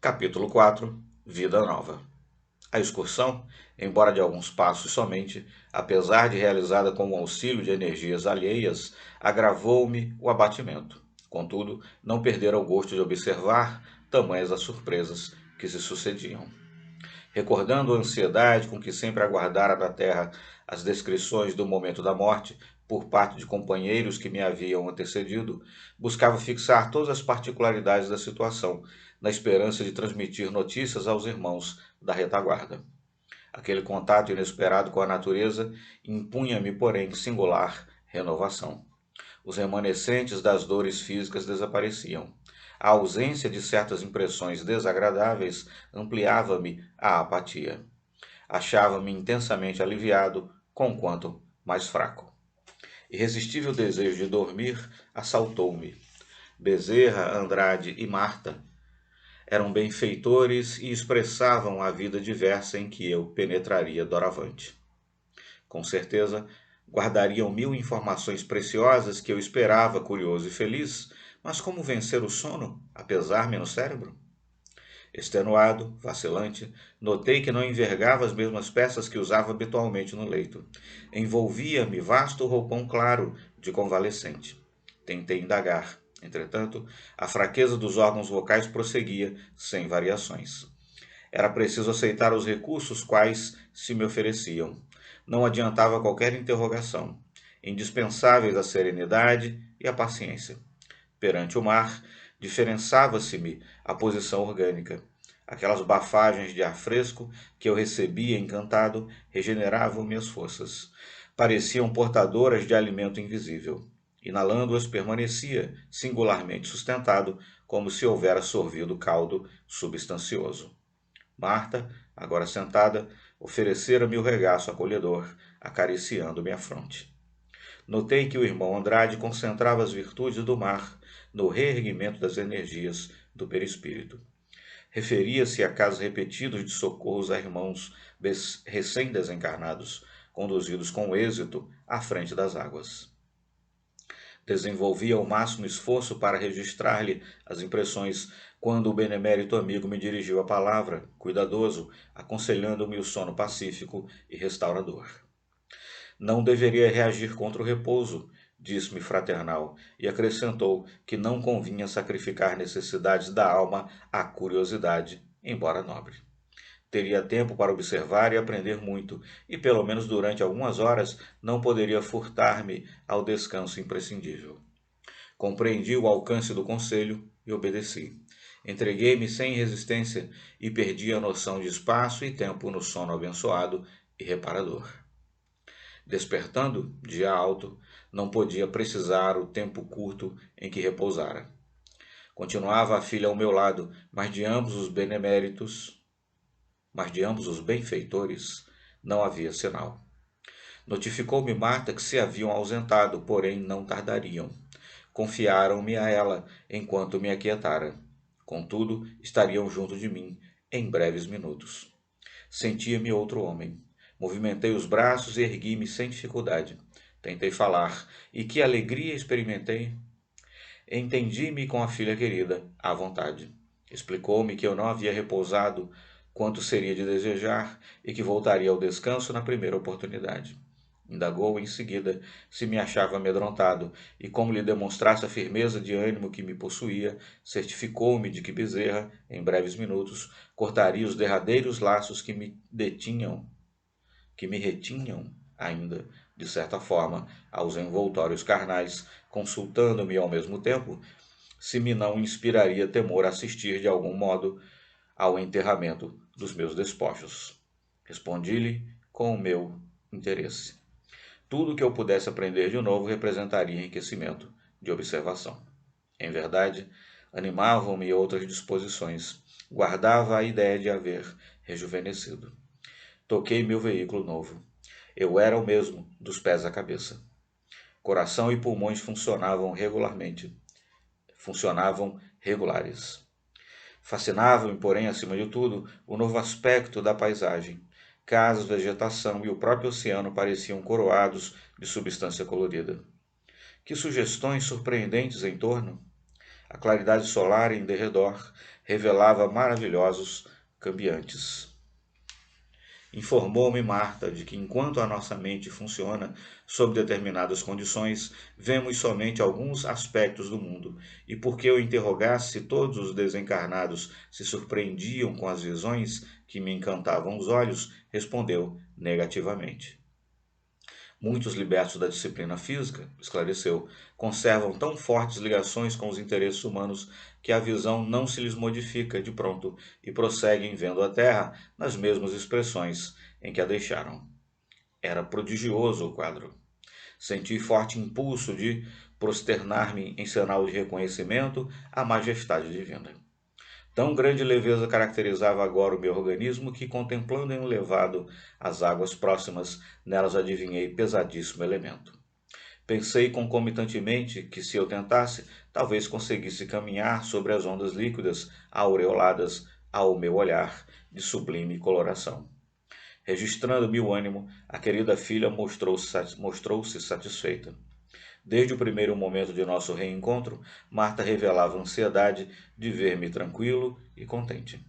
Capítulo 4. Vida Nova. A excursão, embora de alguns passos somente, apesar de realizada com o auxílio de energias alheias, agravou-me o abatimento. Contudo, não perdera o gosto de observar tamanhas as surpresas que se sucediam. Recordando a ansiedade com que sempre aguardara da terra as descrições do momento da morte por parte de companheiros que me haviam antecedido, buscava fixar todas as particularidades da situação, na esperança de transmitir notícias aos irmãos da retaguarda. Aquele contato inesperado com a natureza impunha-me, porém, singular renovação. Os remanescentes das dores físicas desapareciam. A ausência de certas impressões desagradáveis ampliava-me a apatia. Achava-me intensamente aliviado, conquanto mais fraco. Irresistível desejo de dormir assaltou-me. Bezerra, Andrade e Marta eram benfeitores e expressavam a vida diversa em que eu penetraria doravante. Com certeza, guardariam 1000 informações preciosas que eu esperava, curioso e feliz, mas como vencer o sono, apesar-me no cérebro? Extenuado, vacilante, notei que não envergava as mesmas peças que usava habitualmente no leito. Envolvia-me vasto roupão claro de convalescente. Tentei indagar. Entretanto, a fraqueza dos órgãos vocais prosseguia, sem variações. Era preciso aceitar os recursos quais se me ofereciam. Não adiantava qualquer interrogação. Indispensáveis a serenidade e a paciência. Perante o mar, diferençava-se-me a posição orgânica. Aquelas bafagens de ar fresco que eu recebia encantado regeneravam minhas forças. Pareciam portadoras de alimento invisível. Inalando-as, permanecia singularmente sustentado, como se houvera sorvido caldo substancioso. Marta, agora sentada, oferecera-me o regaço acolhedor, acariciando-me a fronte. Notei que o irmão Andrade concentrava as virtudes do mar no reerguimento das energias do perispírito. Referia-se a casos repetidos de socorros a irmãos recém-desencarnados, conduzidos com êxito à frente das águas. Desenvolvia o máximo esforço para registrar-lhe as impressões quando o benemérito amigo me dirigiu a palavra, cuidadoso, aconselhando-me o sono pacífico e restaurador. Não deveria reagir contra o repouso, disse-me fraternal, e acrescentou que não convinha sacrificar necessidades da alma à curiosidade, embora nobre. Teria tempo para observar e aprender muito, e pelo menos durante algumas horas não poderia furtar-me ao descanso imprescindível. Compreendi o alcance do conselho e obedeci. Entreguei-me sem resistência e perdi a noção de espaço e tempo no sono abençoado e reparador. Despertando, dia alto, não podia precisar o tempo curto em que repousara. Continuava a filha ao meu lado, mas de ambos os benfeitores, não havia sinal. Notificou-me Marta que se haviam ausentado, porém não tardariam. Confiaram-me a ela enquanto me aquietara. Contudo, estariam junto de mim em breves minutos. Sentia-me outro homem. Movimentei os braços e ergui-me sem dificuldade. Tentei falar, e que alegria experimentei! Entendi-me com a filha querida, à vontade. Explicou-me que eu não havia repousado quanto seria de desejar e que voltaria ao descanso na primeira oportunidade. Indagou em seguida se me achava amedrontado e, como lhe demonstrasse a firmeza de ânimo que me possuía, certificou-me de que Bezerra, em breves minutos, cortaria os derradeiros laços que me retinham ainda, de certa forma, aos envoltórios carnais, consultando-me ao mesmo tempo se me não inspiraria temor assistir de algum modo ao enterramento dos meus despojos. Respondi-lhe com o meu interesse. Tudo que eu pudesse aprender de novo representaria enriquecimento de observação. Em verdade, animavam-me outras disposições. Guardava a ideia de haver rejuvenescido. Toquei meu veículo novo. Eu era o mesmo, dos pés à cabeça. Coração e pulmões funcionavam regulares. Fascinava-me, porém, acima de tudo, o novo aspecto da paisagem. Casas, vegetação e o próprio oceano pareciam coroados de substância colorida. Que sugestões surpreendentes em torno! A claridade solar em derredor revelava maravilhosos cambiantes. Informou-me Marta de que enquanto a nossa mente funciona sob determinadas condições, vemos somente alguns aspectos do mundo, e porque eu interrogasse se todos os desencarnados se surpreendiam com as visões que me encantavam os olhos, respondeu negativamente. Muitos libertos da disciplina física, esclareceu, conservam tão fortes ligações com os interesses humanos que a visão não se lhes modifica de pronto e prosseguem vendo a Terra nas mesmas expressões em que a deixaram. Era prodigioso o quadro. Senti forte impulso de prosternar-me em sinal de reconhecimento à majestade divina. Tão grande leveza caracterizava agora o meu organismo que, contemplando elevado as águas próximas, nelas adivinhei pesadíssimo elemento. Pensei concomitantemente que, se eu tentasse, talvez conseguisse caminhar sobre as ondas líquidas aureoladas ao meu olhar de sublime coloração. Registrando-me o ânimo, a querida filha mostrou-se satisfeita. Desde o primeiro momento de nosso reencontro, Marta revelava ansiedade de ver-me tranquilo e contente.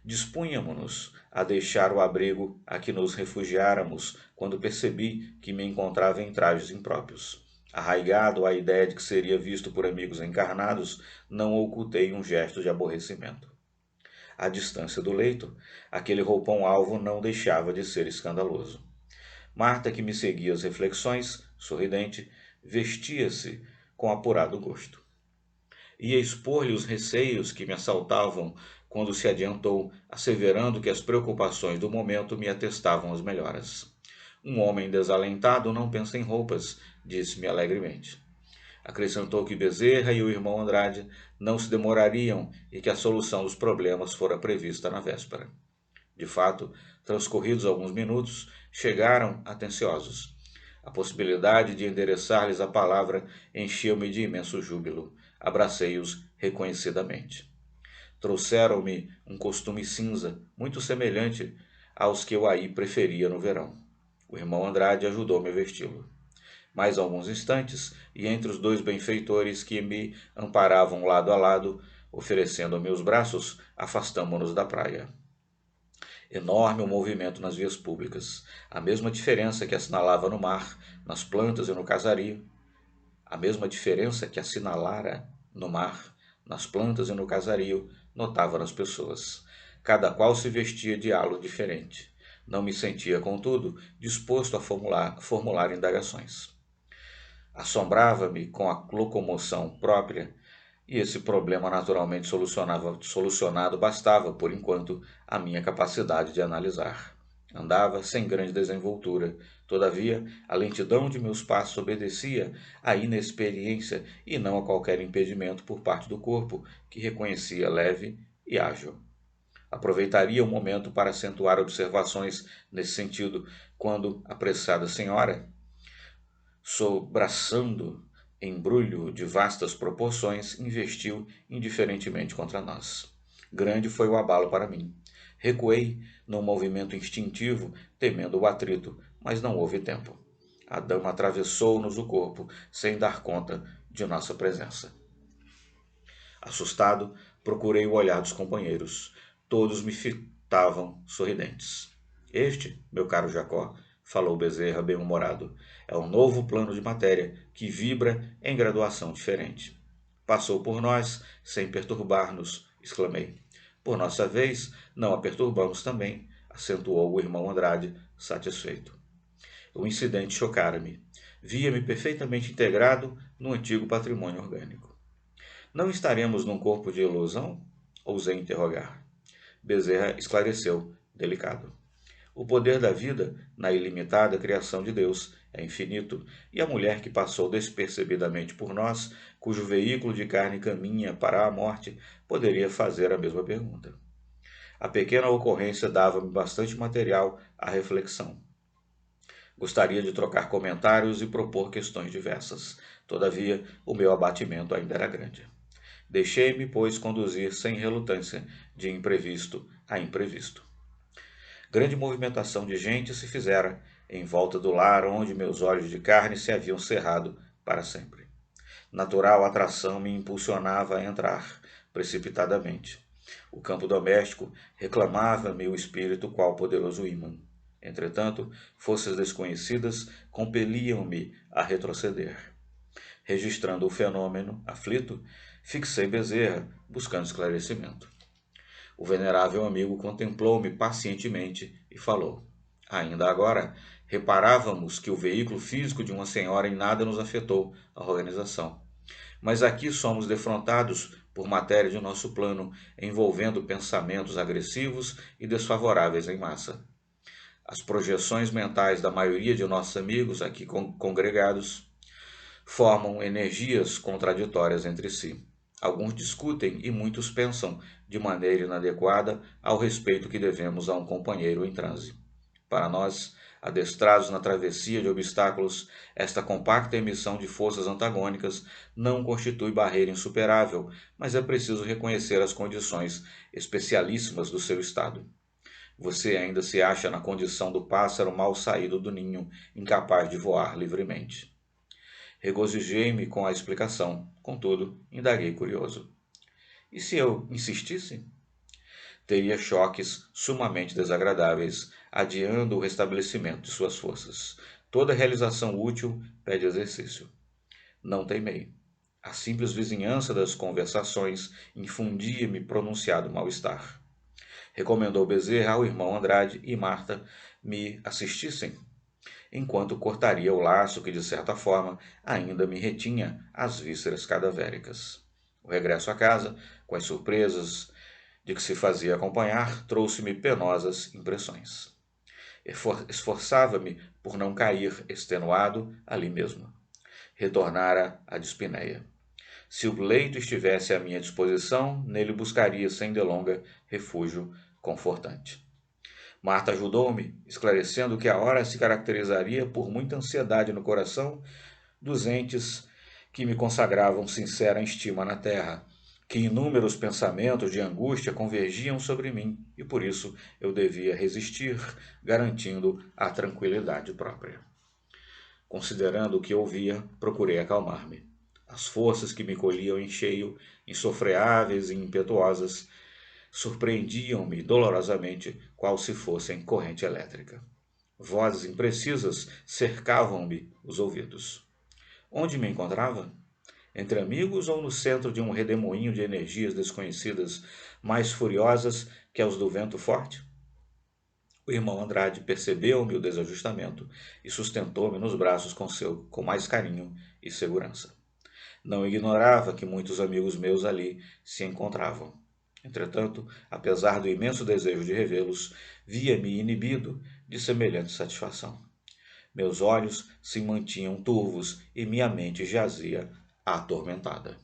Dispunhamo-nos a deixar o abrigo a que nos refugiáramos quando percebi que me encontrava em trajes impróprios. Arraigado à ideia de que seria visto por amigos encarnados, não ocultei um gesto de aborrecimento. À distância do leito, aquele roupão alvo não deixava de ser escandaloso. Marta, que me seguia as reflexões, sorridente, vestia-se com apurado gosto. Ia expor-lhe os receios que me assaltavam quando se adiantou, asseverando que as preocupações do momento me atestavam as melhoras. Um homem desalentado não pensa em roupas, disse-me alegremente. Acrescentou que Bezerra e o irmão Andrade não se demorariam e que a solução dos problemas fora prevista na véspera. De fato, transcorridos alguns minutos, chegaram atenciosos. A possibilidade de endereçar-lhes a palavra encheu-me de imenso júbilo. Abracei-os reconhecidamente. Trouxeram-me um costume cinza, muito semelhante aos que eu aí preferia no verão. O irmão Andrade ajudou-me a vesti-lo. Mais alguns instantes, e entre os dois benfeitores que me amparavam lado a lado, oferecendo-me os braços, afastamo-nos da praia. Enorme o movimento nas vias públicas, a mesma diferença que assinalava no mar, nas plantas e no casario, a mesma diferença que assinalara no mar, nas plantas e no casario, notava nas pessoas. Cada qual se vestia de halo diferente. Não me sentia, contudo, disposto a formular indagações. Assombrava-me com a locomoção própria, e esse problema naturalmente solucionado bastava, por enquanto, a minha capacidade de analisar. Andava sem grande desenvoltura, todavia a lentidão de meus passos obedecia à inexperiência e não a qualquer impedimento por parte do corpo, que reconhecia leve e ágil. Aproveitaria o momento para acentuar observações nesse sentido, quando a apressada senhora, sobraçando embrulho de vastas proporções, investiu indiferentemente contra nós. Grande foi o abalo para mim. Recuei num movimento instintivo, temendo o atrito, mas não houve tempo. A dama atravessou-nos o corpo, sem dar conta de nossa presença. Assustado, procurei o olhar dos companheiros. Todos me fitavam sorridentes. Este, meu caro Jacó, falou Bezerra bem-humorado, é um novo plano de matéria que vibra em graduação diferente. Passou por nós sem perturbar-nos, exclamei. Por nossa vez, não a perturbamos também, acentuou o irmão Andrade, satisfeito. O incidente chocara-me. Via-me perfeitamente integrado no antigo patrimônio orgânico. Não estaremos num corpo de ilusão? Ousei interrogar. Bezerra esclareceu, delicado. O poder da vida, na ilimitada criação de Deus, é infinito, e a mulher que passou despercebidamente por nós, cujo veículo de carne caminha para a morte, poderia fazer a mesma pergunta. A pequena ocorrência dava-me bastante material à reflexão. Gostaria de trocar comentários e propor questões diversas. Todavia, o meu abatimento ainda era grande. Deixei-me, pois, conduzir sem relutância, de imprevisto a imprevisto. Grande movimentação de gente se fizera em volta do lar onde meus olhos de carne se haviam cerrado para sempre. Natural atração me impulsionava a entrar, precipitadamente. O campo doméstico reclamava-me o espírito qual poderoso ímã. Entretanto, forças desconhecidas compeliam-me a retroceder. Registrando o fenômeno, aflito, fixei Bezerra, buscando esclarecimento. O venerável amigo contemplou-me pacientemente e falou: Ainda agora, reparávamos que o veículo físico de uma senhora em nada nos afetou a organização. Mas aqui somos defrontados por matéria de nosso plano, envolvendo pensamentos agressivos e desfavoráveis em massa. As projeções mentais da maioria de nossos amigos aqui congregados formam energias contraditórias entre si. Alguns discutem e muitos pensam de maneira inadequada ao respeito que devemos a um companheiro em transe. Para nós, adestrados na travessia de obstáculos, esta compacta emissão de forças antagônicas não constitui barreira insuperável, mas é preciso reconhecer as condições especialíssimas do seu estado. Você ainda se acha na condição do pássaro mal saído do ninho, incapaz de voar livremente. Regozijei-me com a explicação, contudo, indaguei curioso. E se eu insistisse? Teria choques sumamente desagradáveis, adiando o restabelecimento de suas forças. Toda realização útil pede exercício. Não teimei. A simples vizinhança das conversações infundia-me pronunciado mal-estar. Recomendou Bezerra ao irmão Andrade e Marta me assistissem, enquanto cortaria o laço que, de certa forma, ainda me retinha as vísceras cadavéricas. O regresso à casa, com as surpresas de que se fazia acompanhar, trouxe-me penosas impressões. Esforçava-me por não cair extenuado ali mesmo. Retornara à dispneia. Se o leito estivesse à minha disposição, nele buscaria sem delonga refúgio confortante. Marta ajudou-me, esclarecendo que a hora se caracterizaria por muita ansiedade no coração dos entes que me consagravam sincera estima na terra, que inúmeros pensamentos de angústia convergiam sobre mim e por isso eu devia resistir, garantindo a tranquilidade própria. Considerando o que ouvia, procurei acalmar-me. As forças que me colhiam em cheio, insofreáveis e impetuosas, surpreendiam-me dolorosamente, qual se fossem corrente elétrica. Vozes imprecisas cercavam-me os ouvidos. Onde me encontrava? Entre amigos ou no centro de um redemoinho de energias desconhecidas, mais furiosas que as do vento forte? O irmão Andrade percebeu-me o desajustamento e sustentou-me nos braços com mais carinho e segurança. Não ignorava que muitos amigos meus ali se encontravam. Entretanto, apesar do imenso desejo de revê-los, via-me inibido de semelhante satisfação. Meus olhos se mantinham turvos e minha mente jazia atormentada.